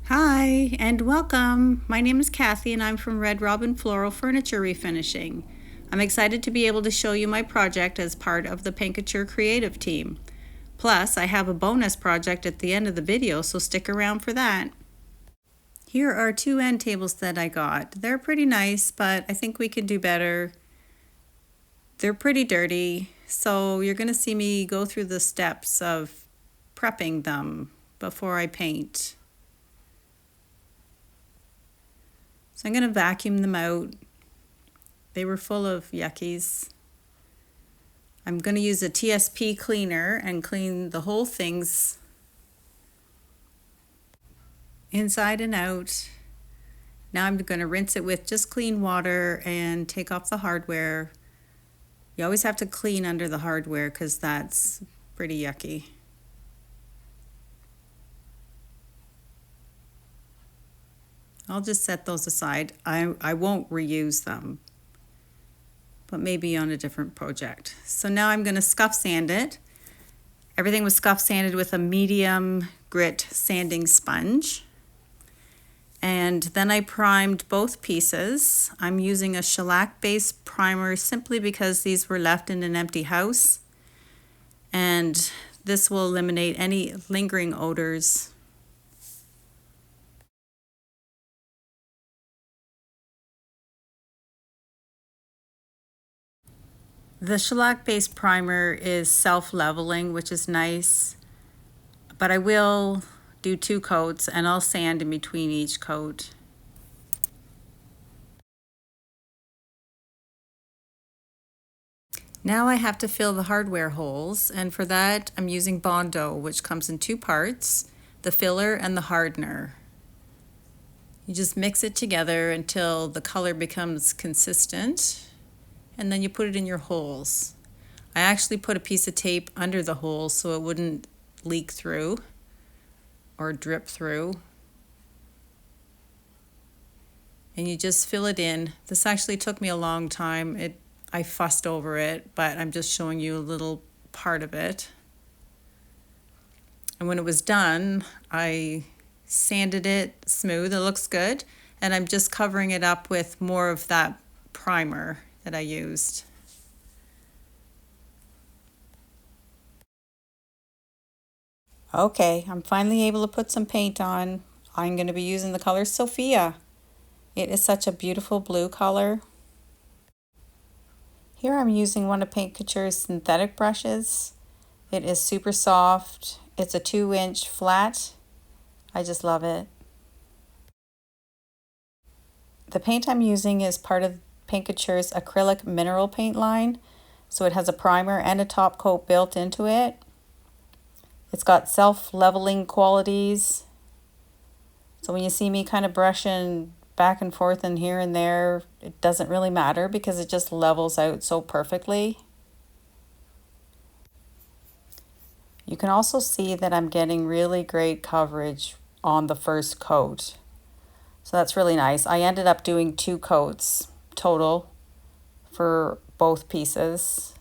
Hi and welcome. My name is Cathy and I'm from Red Floral Furniture Refinishing. I'm excited to be able to show you my project as part of the Couture creative team. Plus, I have a bonus project at the end of the video, so stick around for that. Here are two end tables that I got. They're pretty nice, but I think we can do better. They're pretty dirty, so you're going to see me go through the steps of prepping them before I paint. So I'm going to vacuum them out. They were full of yuckies. I'm going to use a TSP cleaner and clean the whole things inside and out. Now I'm going to rinse it with just clean water and take off the hardware. You always have to clean under the hardware because that's pretty yucky. I'll just set those aside. I won't reuse them, but maybe on a different project. So now I'm going to scuff sand it. Everything was scuff sanded with a medium grit sanding sponge. And then I primed both pieces. I'm using a shellac-based primer simply because these were left in an empty house. And this will eliminate any lingering odors. The shellac-based primer is self-leveling, which is nice, but I will do 2 coats and I'll sand in between each coat. Now I have to fill the hardware holes, and for that I'm using Bondo, which comes in 2 parts, the filler and the hardener. You just mix it together until the color becomes consistent, and then you put it in your holes. I actually put a piece of tape under the holes so it wouldn't leak through or drip through. And you just fill it in. This actually took me a long time. I fussed over it, but I'm just showing you a little part of it. And when it was done, I sanded it smooth. It looks good. And I'm just covering it up with more of that primer that I used. Okay, I'm finally able to put some paint on. I'm going to be using the color Sophia. It is such a beautiful blue color. Here I'm using one of Couture's synthetic brushes. It is super soft. It's a 2-inch flat. I just love it. The paint I'm using is part of Couture's acrylic mineral paint line. So it has a primer and a top coat built into it. It's got self-leveling qualities. So when you see me kind of brushing back and forth and here and there, it doesn't really matter because it just levels out so perfectly. You can also see that I'm getting really great coverage on the first coat. So that's really nice. I ended up doing 2 coats total for both pieces.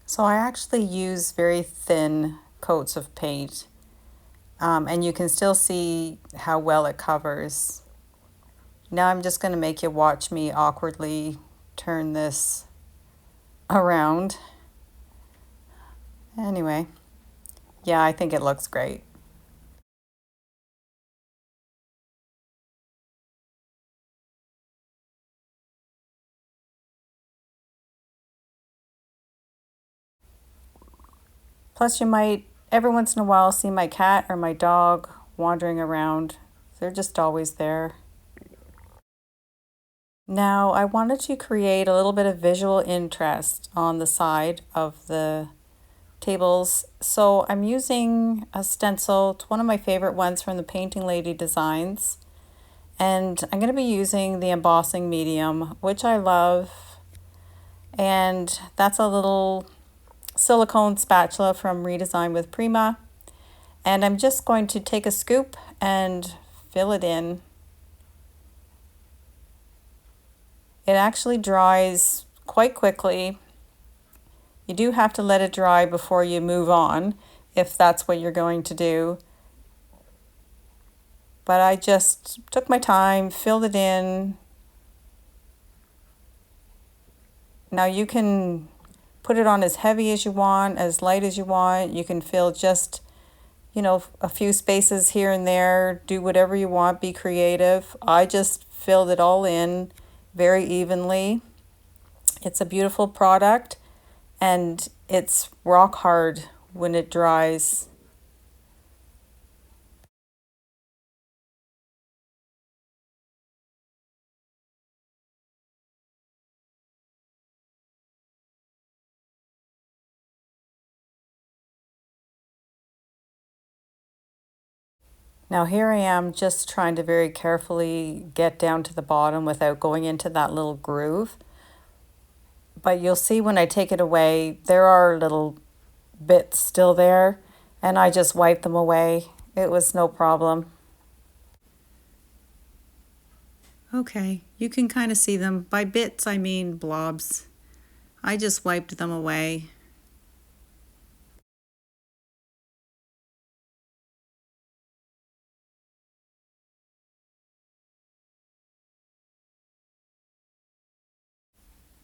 So I actually use very thin coats of paint, and you can still see how well it covers. Now I'm just going to make you watch me awkwardly turn this around. Anyway, yeah, I think it looks great. Plus, you might every once in a while see my cat or my dog wandering around. They're just always there. Now, I wanted to create a little bit of visual interest on the side of the tables. So I'm using a stencil. It's one of my favorite ones from the Painting Lady Designs. And I'm going to be using the embossing medium, which I love. And that's a little silicone spatula from Redesign with Prima. And I'm just going to take a scoop and fill it in. It actually dries quite quickly. You do have to let it dry before you move on, if that's what you're going to do. But I just took my time, filled it in. Now you can put it on as heavy as you want, as light as you want. You can fill just, a few spaces here and there, do whatever you want, be creative. I just filled it all in very evenly. It's a beautiful product and it's rock hard when it dries. Now here I am just trying to very carefully get down to the bottom without going into that little groove. But you'll see when I take it away, there are little bits still there, and I just wiped them away. It was no problem. Okay, you can kind of see them. By bits, I mean blobs. I just wiped them away.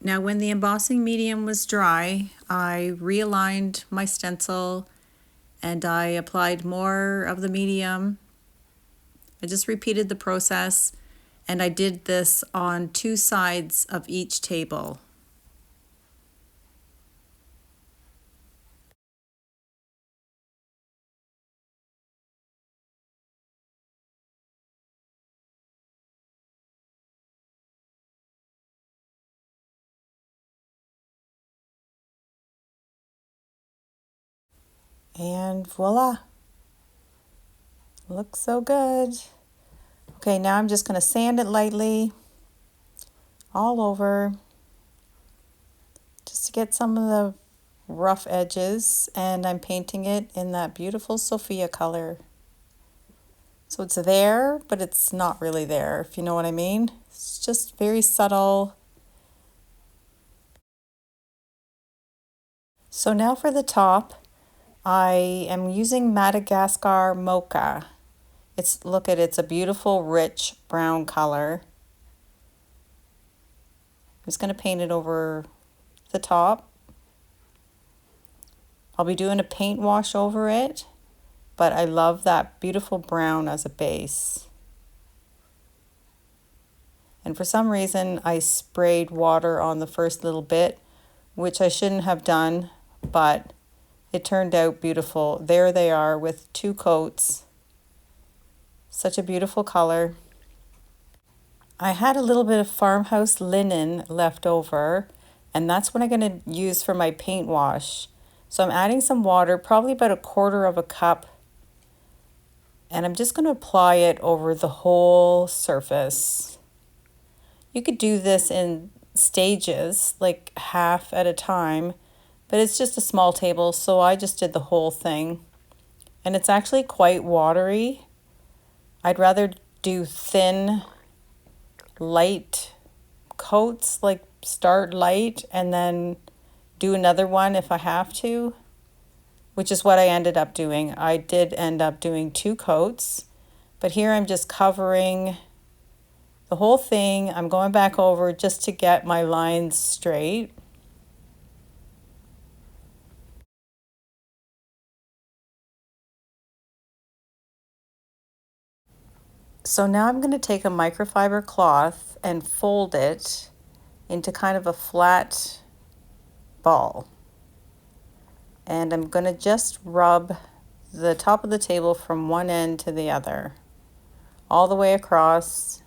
Now, when the embossing medium was dry, I realigned my stencil and I applied more of the medium. I just repeated the process, and I did this on 2 sides of each table. And voila, looks so good. Okay, now I'm just going to sand it lightly all over just to get some of the rough edges, and I'm painting it in that beautiful Sophia color. So it's there, but it's not really there, if you know what I mean. It's just very subtle. So now for the top, I am using Madagascar Mocha. Look at it, it's a beautiful rich brown color. I'm just going to paint it over the top. I'll be doing a paint wash over it, but I love that beautiful brown as a base. And for some reason I sprayed water on the first little bit, which I shouldn't have done, but it turned out beautiful. There they are with 2 coats. Such a beautiful color. I had a little bit of Farmhouse Linen left over, and that's what I'm going to use for my paint wash. So I'm adding some water, probably about 1/4 cup, and I'm just going to apply it over the whole surface. You could do this in stages, like half at a time, but it's just a small table, so I just did the whole thing. And it's actually quite watery. I'd rather do thin, light coats, like start light and then do another one if I have to, which is what I ended up doing. I did end up doing 2 coats, but here I'm just covering the whole thing. I'm going back over just to get my lines straight. So now I'm going to take a microfiber cloth and fold it into kind of a flat ball. And I'm going to just rub the top of the table from one end to the other, all the way across.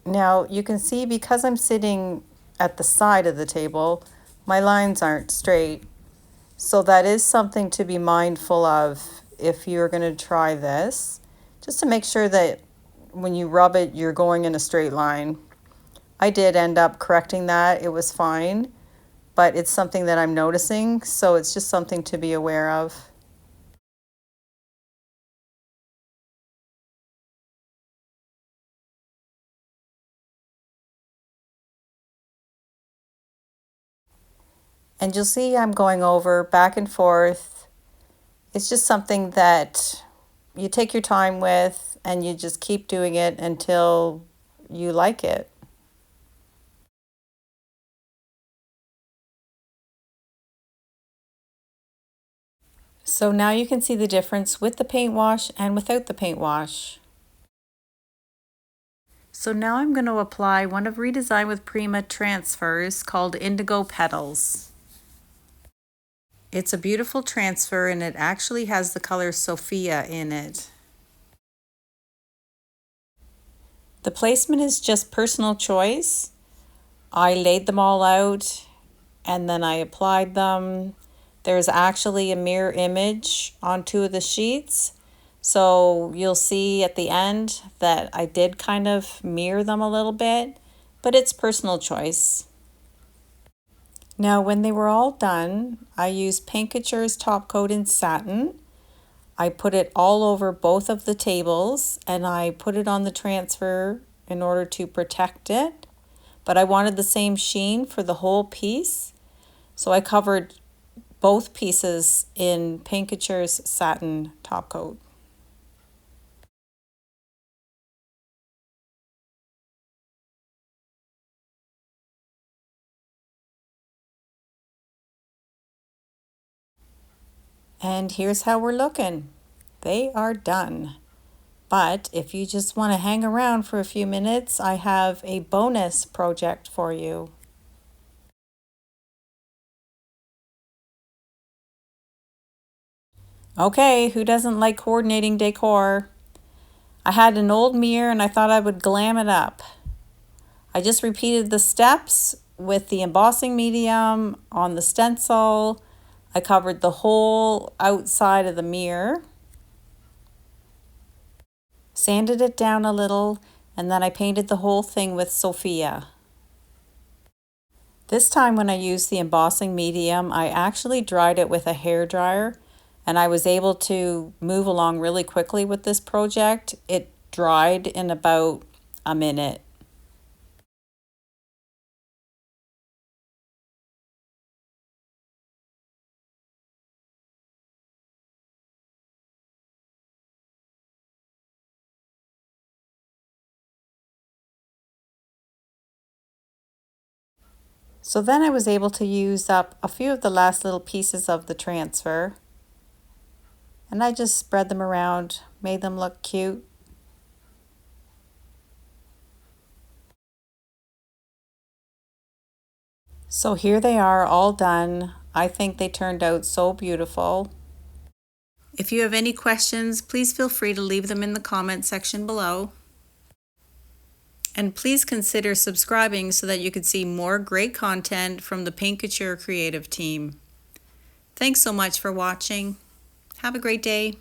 Now you can see, because I'm sitting at the side of the table, my lines aren't straight. So that is something to be mindful of if you're going to try this, just to make sure that when you rub it, you're going in a straight line. I did end up correcting that. It was fine, but it's something that I'm noticing, so it's just something to be aware of. And you'll see I'm going over back and forth. It's just something that you take your time with and you just keep doing it until you like it. So now you can see the difference with the paint wash and without the paint wash. So now I'm going to apply one of Redesign with Prima transfers called Indigo Petals. It's a beautiful transfer and it actually has the color Sophia in it. The placement is just personal choice. I laid them all out and then I applied them. There's actually a mirror image on two of the sheets. So you'll see at the end that I did kind of mirror them a little bit, but it's personal choice. Now when they were all done, I used Paint Couture's top coat in satin. I put it all over both of the tables and I put it on the transfer in order to protect it. But I wanted the same sheen for the whole piece. So I covered both pieces in Paint Couture's satin top coat. And here's how we're looking. They are done. But if you just want to hang around for a few minutes, I have a bonus project for you. Okay, who doesn't like coordinating decor? I had an old mirror and I thought I would glam it up. I just repeated the steps with the embossing medium on the stencil. I covered the whole outside of the mirror, sanded it down a little, and then I painted the whole thing with Sophia. This time when I used the embossing medium, I actually dried it with a hair dryer and I was able to move along really quickly with this project. It dried in about a minute. So then I was able to use up a few of the last little pieces of the transfer and I just spread them around, made them look cute. So here they are all done. I think they turned out so beautiful. If you have any questions, please feel free to leave them in the comment section below. And please consider subscribing so that you could see more great content from the Paint Couture creative team. Thanks so much for watching. Have a great day.